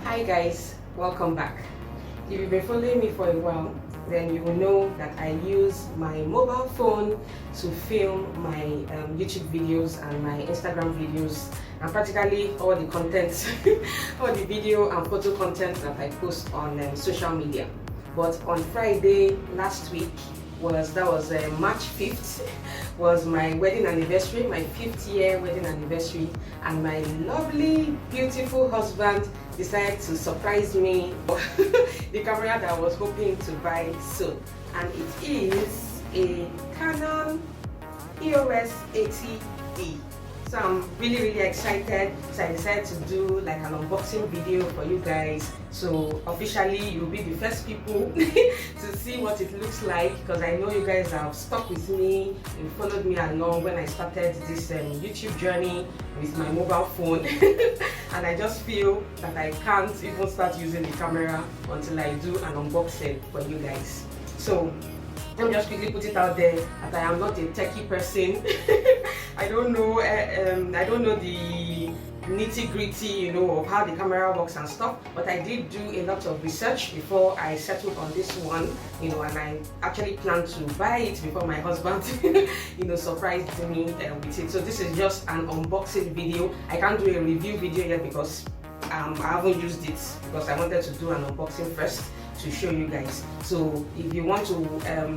Hi guys, welcome back. If you've been following me for a while, then you will know that I use my mobile phone to film my YouTube videos and my Instagram videos and practically all the content, all the video and photo content that I post on social media. But on Friday last week was March 5th was my wedding anniversary, my 5th year wedding anniversary, and my lovely beautiful husband decided to surprise me the camera that I was hoping to buy soon, and it is a Canon EOS 80D. So I'm really excited. So I decided to do like an unboxing video for you guys. So officially you'll be the first people to see what it looks like, because I know you guys have stuck with me and followed me along when I started this YouTube journey with my mobile phone. And I just feel that I can't even start using the camera until I do an unboxing for you guys. So let me just quickly put it out there that I am not a techie person. I don't know the nitty-gritty, you know, of how the camera works and stuff, but I did do a lot of research before I settled on this one, you know, and I actually planned to buy it before my husband you know, surprised me with it. So this is just an unboxing video. I can't do a review video yet because I haven't used it, because I wanted to do an unboxing first to show you guys. So if you want to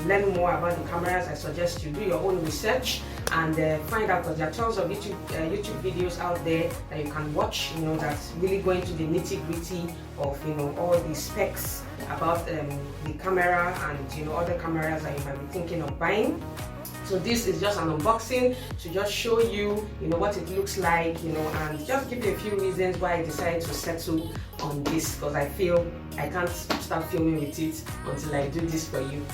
learn more about the cameras, I suggest you do your own research and find out, because there are tons of YouTube videos out there that you can watch, you know, that's really going to the nitty-gritty of, you know, all the specs about the camera and, you know, other cameras that you might be thinking of buying. So this is just an unboxing to just show you, you know, what it looks like, you know, and just give you a few reasons why I decided to settle on this, because I feel I can't start filming with it until I do this for you.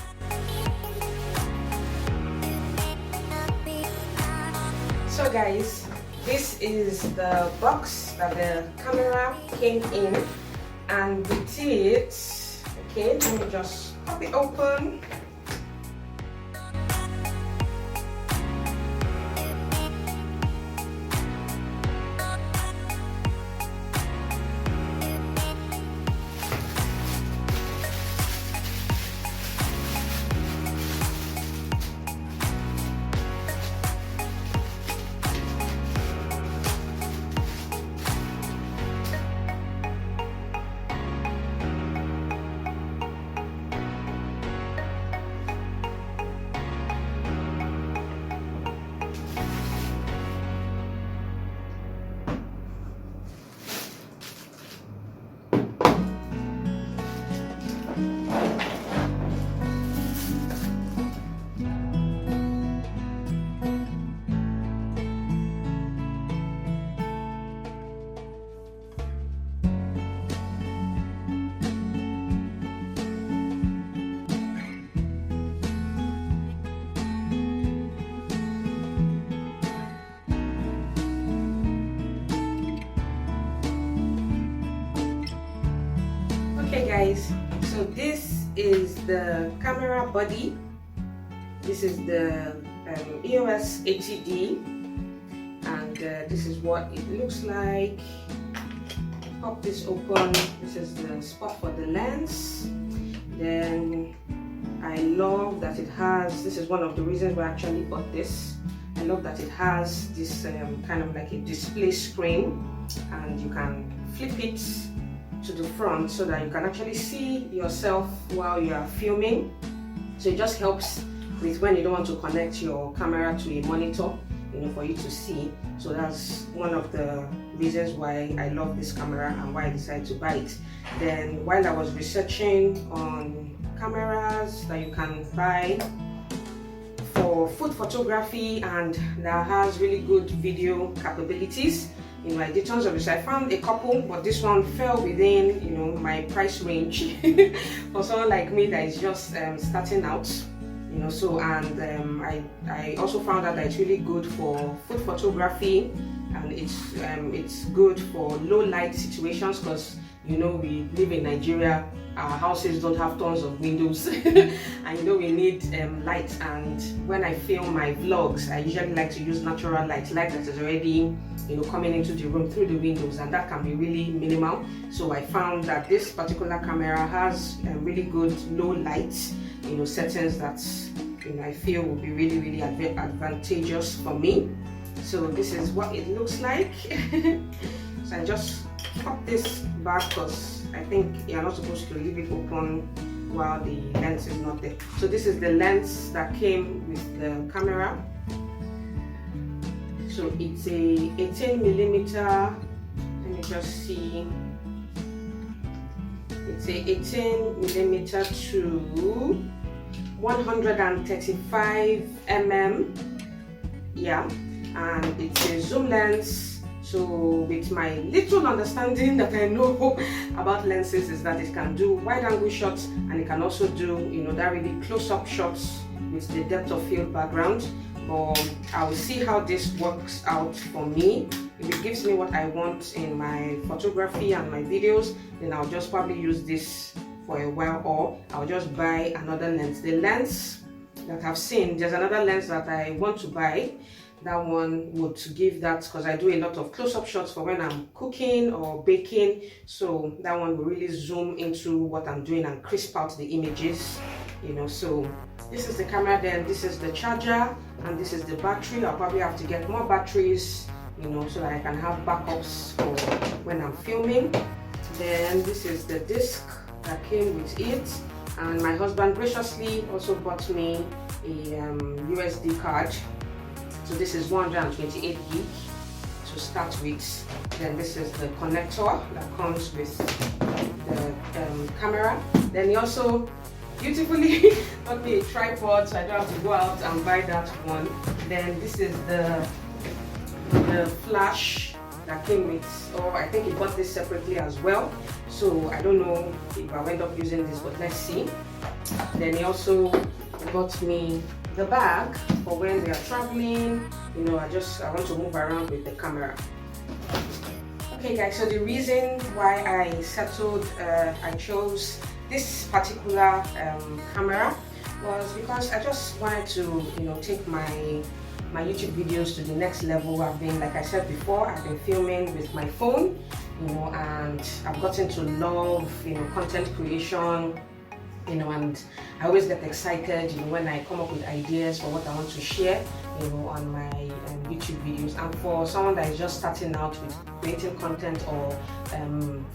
So guys, this is the box that the camera came in, and with it, okay, let me just pop it open. Okay guys, so this is the camera body. This is the EOS 80D, and this is what it looks like. Pop this open. This is the spot for the lens. Then I love that it has, this is one of the reasons why I actually bought this. I love that it has this kind of like a display screen, and you can flip it to the front so that you can actually see yourself while you are filming. So it just helps with when you don't want to connect your camera to a monitor, you know, for you to see. So that's one of the reasons why I love this camera and why I decided to buy it. Then while I was researching on cameras that you can buy for food photography and that has really good video capabilities, you know, I did tons of research. I found a couple, but this one fell within, you know, my price range for someone like me that is just starting out, you know. So, and I also found out that it's really good for food photography, and it's good for low light situations, because, you know, we live in Nigeria. Our houses don't have tons of windows and, you know, we need light. And when I film my vlogs, I usually like to use natural light that is already you know, coming into the room through the windows, and that can be really minimal. So I found that this particular camera has really good low light, you know, settings that, you know, I feel will be really advantageous for me. So this is what it looks like. So I just pop this back because I think you're not supposed to leave it open while the lens is not there. So this is the lens that came with the camera. So it's a 18mm, let me just see, it's a 18mm to 135mm, yeah, and it's a zoom lens. So with my little understanding that I know about lenses is that it can do wide angle shots, and it can also do, you know, that really close-up shots with the depth of field background. But I will see how this works out for me. If it gives me what I want in my photography and my videos, then I'll just probably use this for a while, or I'll just buy another lens. The lens that I've seen, there's another lens that I want to buy. That one would give that, because I do a lot of close-up shots for when I'm cooking or baking. So that one will really zoom into what I'm doing and crisp out the images, you know. So this is the camera, then this is the charger, and this is the battery. I'll probably have to get more batteries, you know, so that I can have backups for when I'm filming. Then this is the disc that came with it, and my husband graciously also bought me a USD card. So this is 128 gig to start with. Then this is the connector that comes with the camera. Then he also beautifully got me a tripod, so I don't have to go out and buy that one. Then this is the flash that came with, or I think he bought this separately as well. So I don't know if I'll end up using this, but let's see. Then he also got me the bag for when we are traveling, you know. I want to move around with the camera. Okay guys, so the reason why I settled, I chose this particular camera was because I just wanted to, you know, take my YouTube videos to the next level. I've been, like I said before, I've been filming with my phone, you know, and I've gotten to love, you know, content creation, you know, and I always get excited, you know, when I come up with ideas for what I want to share, you know, on my YouTube videos. And for someone that is just starting out with creating content or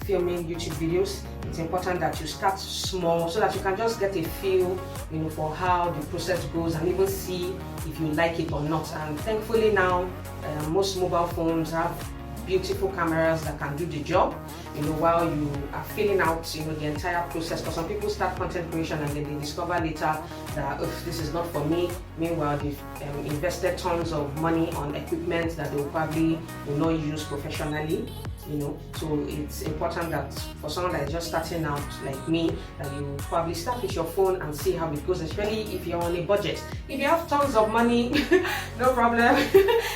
filming YouTube videos, it's important that you start small so that you can just get a feel, you know, for how the process goes, and even see if you like it or not. And thankfully now, most mobile phones have beautiful cameras that can do the job, you know, while you are filling out, you know, the entire process. Because some people start content creation and then they discover later that, oh, this is not for me. Meanwhile, they've invested tons of money on equipment that they will probably will not use professionally, you know. So it's important that for someone that is just starting out like me, that you probably start with your phone and see how it goes, especially if you're on a budget. If you have tons of money, no problem,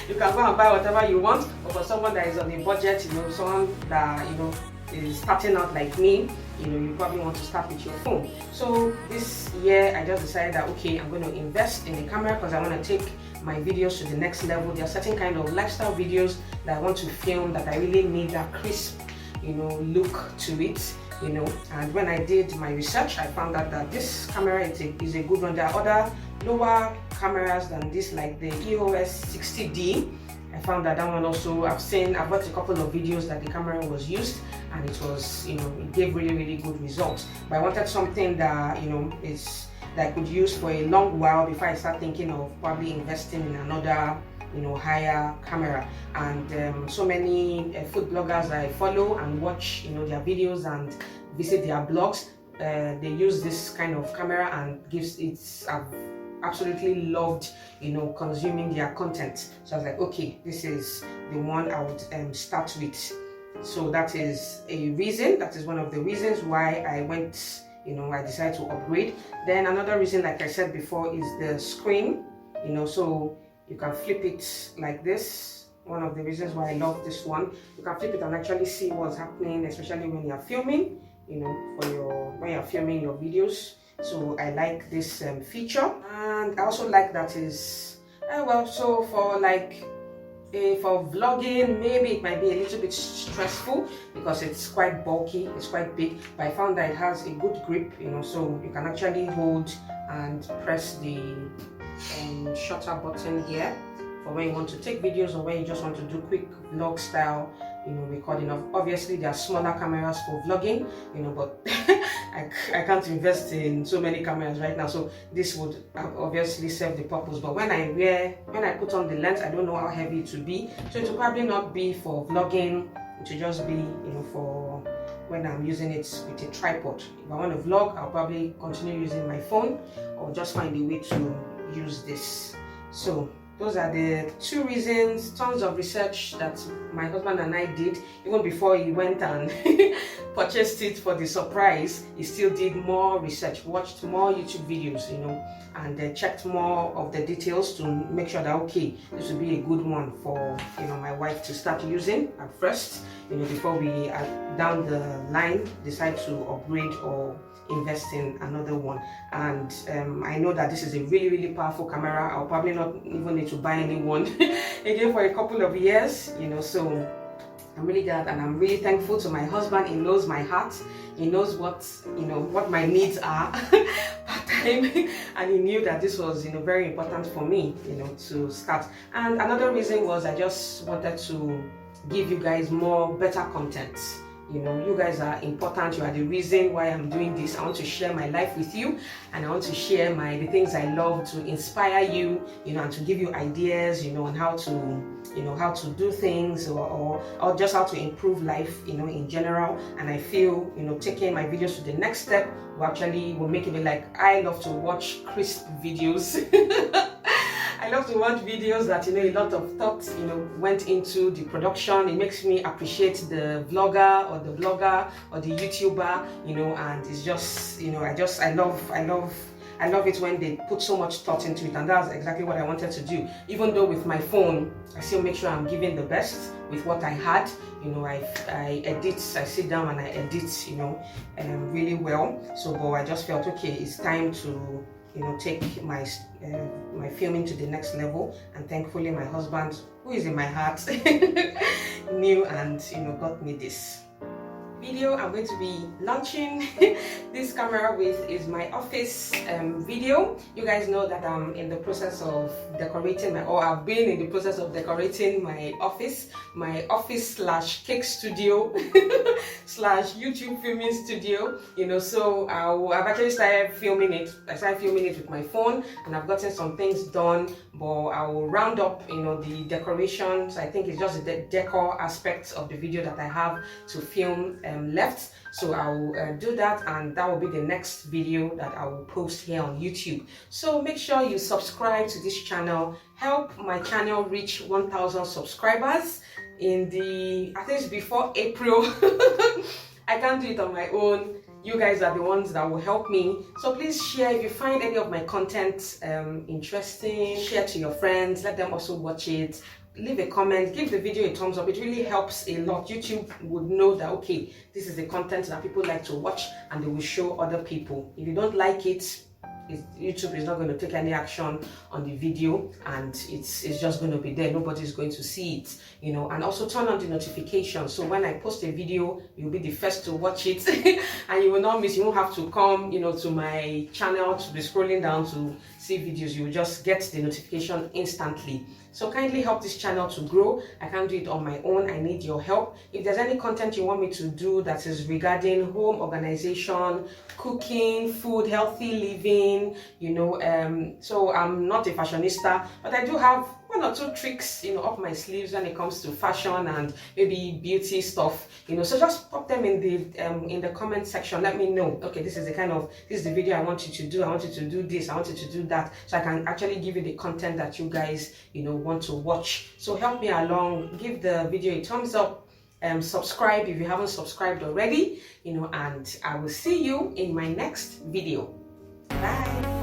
you can go and buy whatever you want. But for someone that is on a budget, you know, someone that, you know, is starting out like me, you know, you probably want to start with your phone. So this year I just decided that, okay, I'm going to invest in the camera because I want to take my videos to the next level. There are certain kind of lifestyle videos that I want to film that I really need that crisp, you know, look to it, you know. And when I did my research, I found out that this camera is a good one. There are other lower cameras than this, like the EOS 60D. I found that one also, I've watched a couple of videos that the camera was used, and it was, you know, it gave really good results. But I wanted something that, you know, that I could use for a long while before I start thinking of probably investing in another, you know, higher camera. And so many food bloggers I follow and watch, you know, their videos and visit their blogs, they use this kind of camera, and I've absolutely loved, you know, consuming their content. So I was like, okay, this is the one I would start with. So that is one of the reasons why I went, you know, I decided to upgrade. Then another reason, like I said before, is the screen, you know, so you can flip it like this. One of the reasons why I love this one, you can flip it and actually see what's happening, especially when you're filming, you know, when you're filming your videos. So I like this feature, and I also like that is well, so for like for vlogging, maybe it might be a little bit stressful because it's quite bulky, it's quite big, but I found that it has a good grip, you know, so you can actually hold and press the shutter button here for when you want to take videos or when you just want to do quick vlog style, you know, recording. Obviously there are smaller cameras for vlogging, you know, but I can't invest in so many cameras right now, so this would obviously serve the purpose. But when I put on the lens, I don't know how heavy it will be, so it will probably not be for vlogging. It will just be, you know, for when I'm using it with a tripod. If I want to vlog, I'll probably continue using my phone or just find a way to use this. So those are the two reasons. Tons of research that my husband and I did. Even before he went and purchased it for the surprise, he still did more research, watched more YouTube videos, you know, and checked more of the details to make sure that, okay, this would be a good one for, you know, my wife to start using at first, you know, before we down the line decide to upgrade or invest in another one. And I know that this is a really powerful camera. I'll probably not even need to buy any one again for a couple of years, you know, so I'm really glad and I'm really thankful to my husband. He knows my heart, he knows what, you know, what my needs are part time, and he knew that this was, you know, very important for me, you know, to start. And another reason was I just wanted to give you guys more better content. You know, you guys are important. You are the reason why I'm doing this. I want to share my life with you, and I want to share the things I love to inspire you, you know, and to give you ideas, you know, on how to, you know, how to do things or just how to improve life, you know, in general. And I feel, you know, taking my videos to the next step will make it like I love to watch crisp videos. I love to watch videos that, you know, a lot of thought, you know, went into the production. It makes me appreciate the vlogger or the blogger or the YouTuber, you know, and it's just, you know, I love it when they put so much thought into it, and that's exactly what I wanted to do. Even though with my phone, I still make sure I'm giving the best with what I had. You know, I edit, I sit down and I edit, you know, really well. So, but I just felt, okay, it's time to, you know, take my filming to the next level. And thankfully my husband, who is in my heart, knew and, you know, got me this video. I'm going to be launching this camera with is my office video. You guys know that I'm in the process of decorating I've been in the process of decorating my office slash cake studio slash YouTube filming studio, you know. So I've actually started filming it. I started filming it with my phone, and I've gotten some things done, but I will round up, you know, the decorations. I think it's just the decor aspects of the video that I have to film left. So I will do that, and that will be the next video that I will post here on YouTube. So make sure you subscribe to this channel. Help my channel reach 1,000 subscribers in at least before April. I can't do it on my own. You guys are the ones that will help me. So please share if you find any of my content interesting. Share to your friends. Let them also watch it. Leave a comment, give the video a thumbs up. It really helps a lot. YouTube would know that, okay, this is the content that people like to watch, and they will show other people. If you don't like it, YouTube is not going to take any action on the video, and it's just going to be there. Nobody's going to see it, you know. And also turn on the notifications, so when I post a video, you'll be the first to watch it and you will not miss. You won't have to come, you know, to my channel to be scrolling down to see videos. You will just get the notification instantly. So kindly help this channel to grow. I can't do it on my own. I need your help. If there's any content you want me to do that is regarding home organization, cooking, food, healthy living, you know, so I'm not a fashionista, but I do have one or two tricks, you know, up my sleeves when it comes to fashion and maybe beauty stuff, you know. So just pop them in the comment section. Let me know, okay, this is the video I want you to do. I want you to do this, I want you to do that, so I can actually give you the content that you guys, you know, want to watch. So help me along, give the video a thumbs up, subscribe if you haven't subscribed already, you know, and I will see you in my next video. Bye.